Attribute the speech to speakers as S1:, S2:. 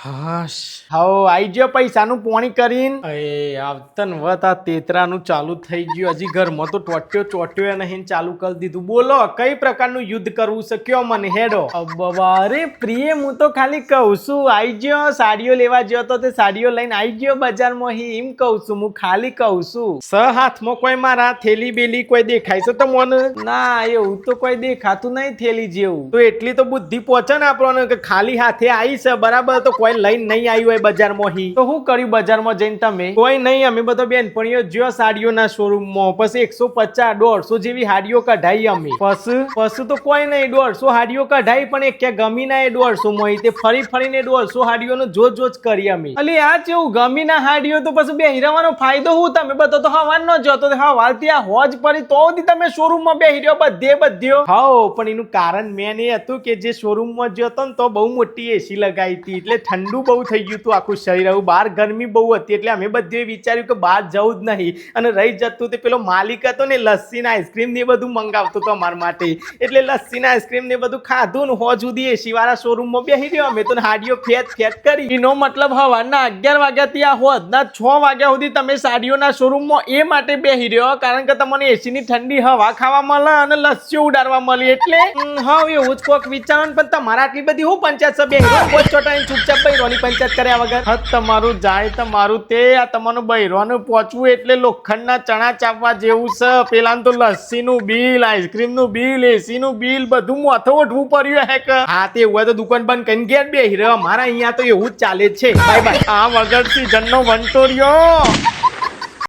S1: હાશ
S2: હાઓ આઈ ગયો પૈસાનું પોણી કરીને
S1: એ આવતન વત આ તેતરાનું ચાલુ થઈ ગયું. હજી ઘરમાં તો ચોટ્યો નહીં ને ચાલુ કરી દીધું. બોલો કઈ પ્રકારનું યુદ્ધ કરવું છે કયો મને હેડો.
S2: અરે પ્રિય હું તો ખાલી કહું છું આઈ ગયો સાડીઓ લેવા ગયો તો તે સાડીઓ લઈને આઈ ગયો બજારમાં એમ કહું છું હું ખાલી કહું છું.
S1: સ હાથમાં કોઈ મારા થેલી બેલી કોઈ દેખાય છે તો મને
S2: ના એવું તો કોઈ દેખાતું નહીં થેલી જેવું.
S1: તો એટલી તો બુદ્ધિ પહોંચે ને આપણને કે ખાલી હાથે આવી છે બરાબર તો કોઈ લઈને નહીં આવ્યું હોય બજારમાં હી.
S2: તો શું કર્યું બજારમાં જઈને તમે?
S1: કોઈ નહીં અમે બધા બેનપણીઓ જ્યો સાડીઓના શોરૂમમાં પછી 150-150 જેવી હાડીઓ કઢાઈ અમે.
S2: પશુ
S1: તો કોઈ નહીં 150 હાડીઓ કઢાઈ પણ એક ક્યાં ગમી ના 150 માં તે ફરીને 150 હાડીઓનો જોજ કરી અમે.
S2: અલી આ કેવું ગમી ના હાડીઓ તો પછી બેહી રહેવાનો ફાયદો હું તમે બધો તો હવાર ન જતો હવાર ત્યાં હોજ પડી તો સુધી તમે શોરૂમમાં બેહી રહ્યો બધ્યો.
S1: હા પણ એનું કારણ મેન એ હતું કે જે શોરૂમમાં જ્યો હતો ને તો બહુ મોટી એસી લગાવી હતી એટલે ઠંડુ બહુ થઈ ગયું હતું આખું શરીર. આવું બહાર ગરમી બહુ હતી એટલે અમે બધે વિચાર્યું કે બહાર જવું જ નહીં અને રહી જતું તે પેલો માલિક હતો ને લસ્સી ને આઈસ્ક્રીમ ને બધું મંગાવતો હતો અમારા માટે એટલે લસ્સી ને આઈસ્ક્રીમ ને બધું ખાધું ને હોજ સુધી એસી વાળા શોરૂમમાં બેહી રહ્યો અમે તો હાડીઓ ફેટ કરી.
S2: એનો મતલબ હવારના 11 વાગ્યા ત્યાં હોજના 6 વાગ્યા સુધી તમે સાડીઓના શોરૂમમાં એ માટે બેહી રહ્યો કારણ કે તમને એસી ની ઠંડી હવા ખાવા મળે અને લસ્સીઓ ઉડાડવા મળી એટલે
S1: હા એવું જ કોક વિચારો પણ તમારા આટલી બધી હું પંચાયત છે બેહી ચૂપચાપ બૈરોની પંચાયત કર્યા વગર.
S2: હદ તમારું જાય તમારું તે આ તમારું બૈરોનું પહોંચવું એટલે લોખંડના ચણા ચાપવા જેવું છે. પેલા તો લસ્સીનું બિલ આઈસ્ક્રીમનું બિલ એસીનું બિલ બધું માથે ઓઢવું પડ્યું હે કે.
S1: હા તે એવું તો દુકાન બંધ કરીને ઘેર બેહી રહ્યો. મારા અહીંયા તો એવું જ ચાલે છે.
S2: Bye bye. આ વગર સિઝનનો વંટોરિયો.